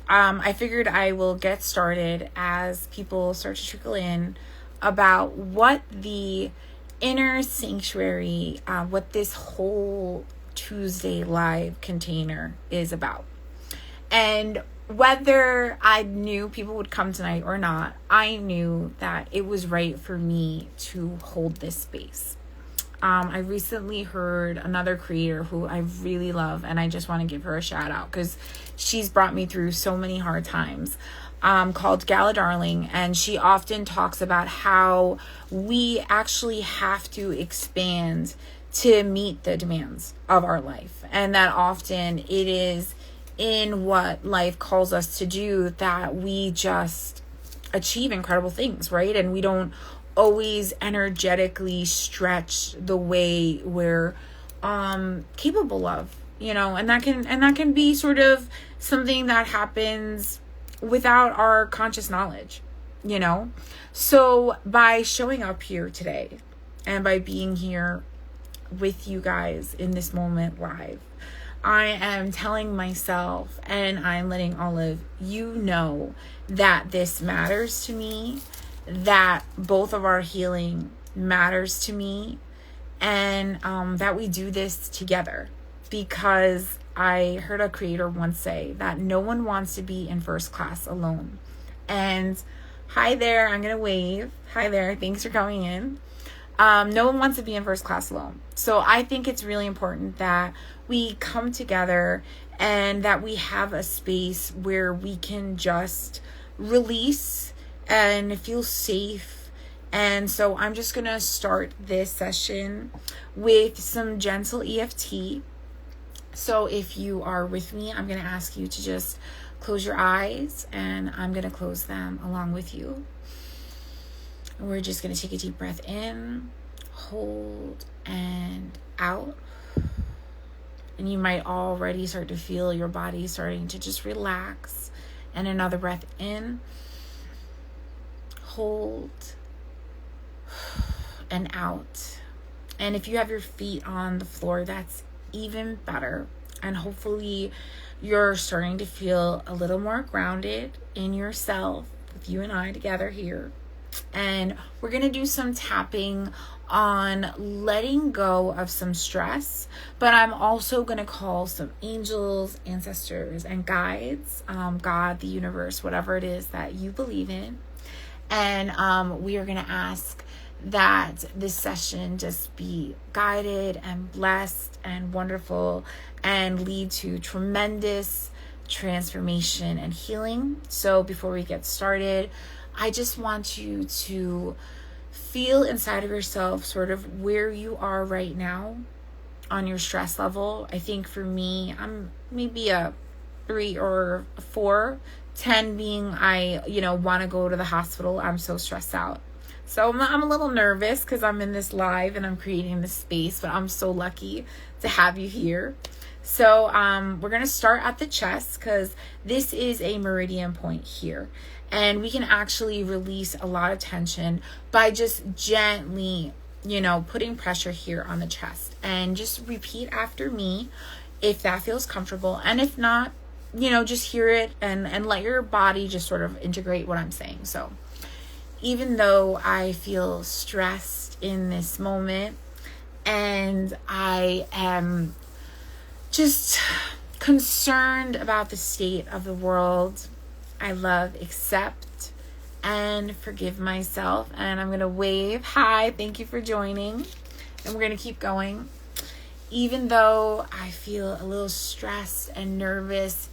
I figured I will get started as people start to trickle in about what the inner sanctuary, what this whole Tuesday live container is about. And whether I knew people would come tonight or not, I knew that it was right for me to hold this space. I recently heard another creator who I really love, and I just want to give her a shout out because she's brought me through so many hard times, called Gala Darling. And she often talks about how we actually have to expand to meet the demands of our life. And that often it is in what life calls us to do that we just achieve incredible things, right? And we don't always energetically stretch the way we're capable of, and that can be sort of something that happens without our conscious knowledge, So by showing up here today and by being here with you guys in this moment live, I am telling myself and I'm letting all of you know that this matters to me, that both of our healing matters to me, and that we do this together. Because I heard a creator once say that no one wants to be in first class alone. And hi there, I'm going to wave. Hi there, thanks for coming in. No one wants to be in first class alone. So I think it's really important that we come together and that we have a space where we can just release and feel safe. And so I'm just going to start this session with some gentle EFT. So if you are with me, I'm going to ask you to just close your eyes, and I'm going to close them along with you. And we're just going to take a deep breath in, hold, and out. And you might already start to feel your body starting to just relax. And another breath in, hold, and out. And if you have your feet on the floor, that's even better. And hopefully you're starting to feel a little more grounded in yourself with you and I together here. And we're going to do some tapping on letting go of some stress, but I'm also going to call some angels, ancestors, and guides, God, the universe, whatever it is that you believe in. And we are going to ask that this session just be guided and blessed and wonderful and lead to tremendous transformation and healing. So before we get started, I just want you to feel inside of yourself sort of where you are right now on your stress level. I think for me, I'm maybe a 3 or a 4, 10 being I, want to go to the hospital. I'm so stressed out. So I'm a little nervous because I'm in this live and I'm creating this space, but I'm so lucky to have you here. So we're going to start at the chest because this is a meridian point here. And we can actually release a lot of tension by just gently, putting pressure here on the chest. And just repeat after me if that feels comfortable. And if not, just hear it and let your body just sort of integrate what I'm saying. So even though I feel stressed in this moment and I am just concerned about the state of the world, I love, accept, and forgive myself. And I'm going to wave. Hi, thank you for joining. And we're going to keep going. Even though I feel a little stressed and nervous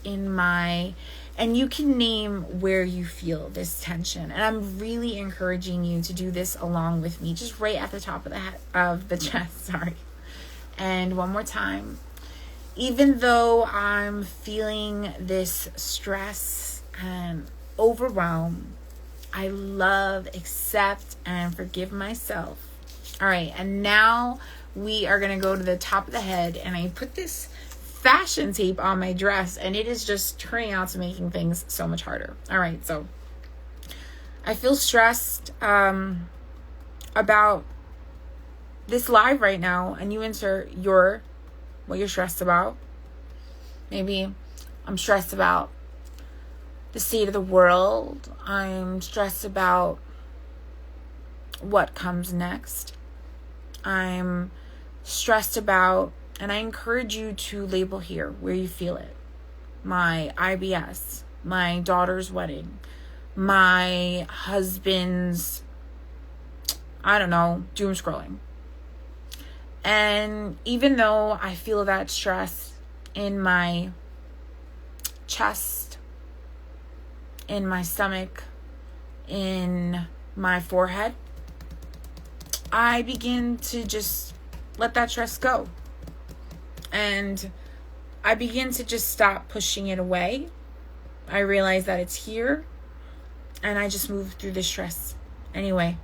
and you can name where you feel this tension. And I'm really encouraging you to do this along with me, just right at the top of the chest, sorry. And one more time. Even though I'm feeling this stress and overwhelm, I love, accept, and forgive myself. All right, and now we are going to go to the top of the head, and I put this fashion tape on my dress, and it is just turning out to making things so much harder. All right, so I feel stressed about this live right now, and you insert what you're stressed about. Maybe I'm stressed about the state of the world. I'm stressed about what comes next. I'm stressed about, and I encourage you to label here where you feel it. My IBS, my daughter's wedding, my husband's, doom scrolling. And even though I feel that stress in my chest, in my stomach, in my forehead, I begin to just let that stress go. And I begin to just stop pushing it away. I realize that it's here, and I just move through the stress anyway.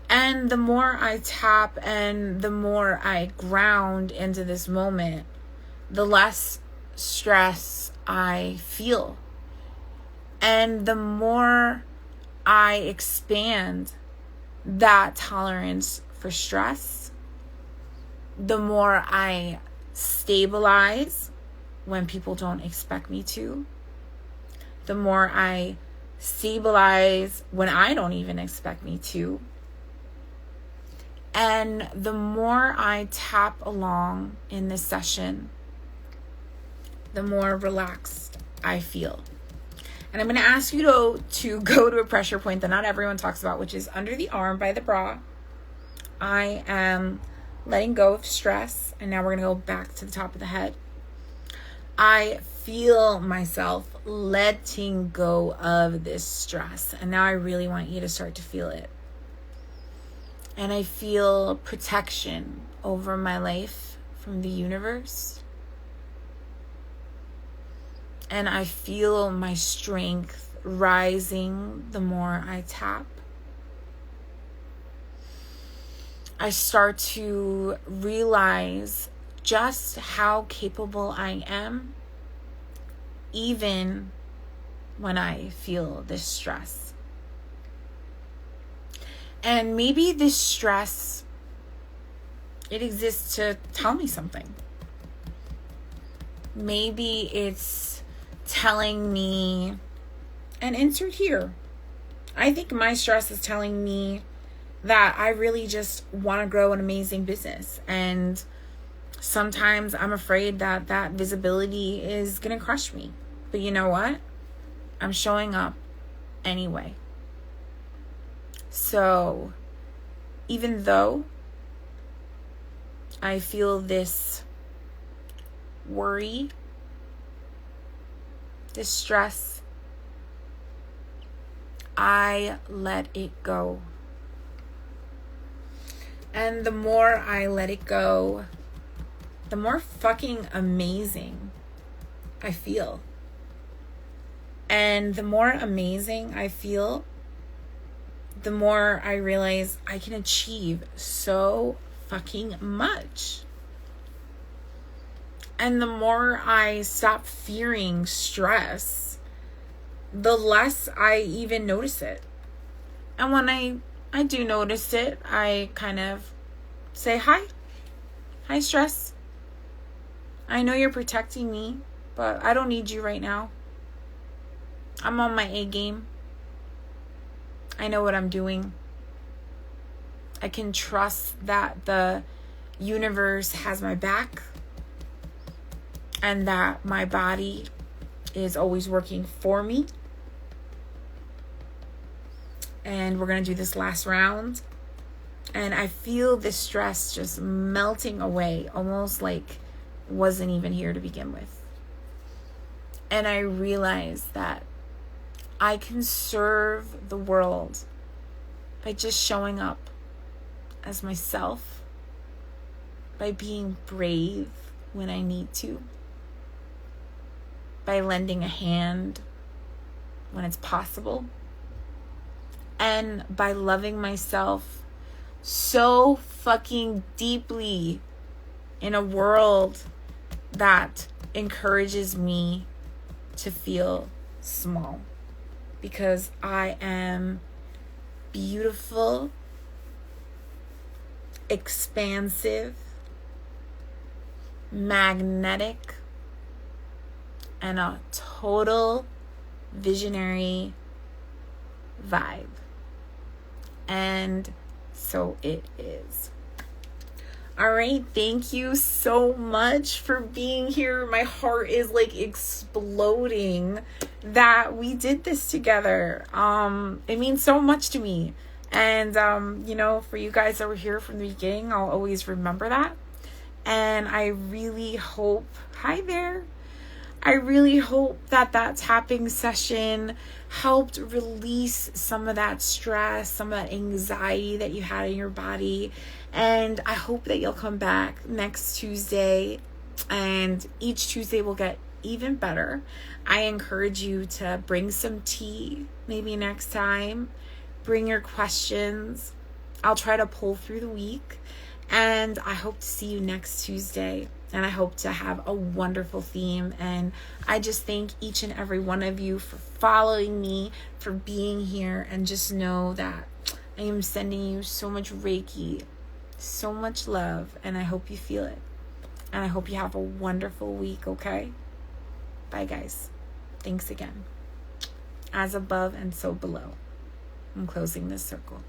And the more I tap and the more I ground into this moment, the less stress I feel. And the more I expand that tolerance for stress, the more I stabilize when people don't expect me to. The more I stabilize when I don't even expect me to. And the more I tap along in this session, the more relaxed I feel. And I'm going to ask you to go to a pressure point that not everyone talks about, which is under the arm by the bra. I am letting go of stress, and now we're going to go back to the top of the head. I feel myself letting go of this stress, and now I really want you to start to feel it. And I feel protection over my life from the universe. And I feel my strength rising the more I tap. I start to realize just how capable I am, even when I feel this stress. And maybe this stress, it exists to tell me something. Maybe it's telling me, and insert here. I think my stress is telling me that I really just want to grow an amazing business. And sometimes I'm afraid that visibility is going to crush me. But you know what? I'm showing up anyway. So even though I feel this worry, this stress, I let it go. And the more I let it go, the more fucking amazing I feel. And the more amazing I feel, the more I realize I can achieve so fucking much. And the more I stop fearing stress, the less I even notice it. And when I do notice it, I kind of say, hi stress. I know you're protecting me, but I don't need you right now. I'm on my A game. I know what I'm doing. I can trust that the universe has my back and that my body is always working for me. And we're going to do this last round. And I feel this stress just melting away, almost like it wasn't even here to begin with. And I realize that I can serve the world by just showing up as myself, by being brave when I need to, by lending a hand when it's possible, and by loving myself so fucking deeply in a world that encourages me to feel small. Because I am beautiful, expansive, magnetic, and a total visionary vibe. And so it is. All right, thank you so much for being here. My heart is like exploding that we did this together. It means so much to me. And, for you guys that were here from the beginning, I'll always remember that. And I really hope, hi there. I really hope that tapping session helped release some of that stress, some of that anxiety that you had in your body. And I hope that you'll come back next Tuesday, and each Tuesday will get even better. I encourage you to bring some tea maybe next time. Bring your questions. I'll try to pull through the week. And I hope to see you next Tuesday. And I hope to have a wonderful theme. And I just thank each and every one of you for following me, for being here. And just know that I am sending you so much Reiki, so much love. And I hope you feel it. And I hope you have a wonderful week, okay? Bye, guys. Thanks again. As above and so below. I'm closing this circle.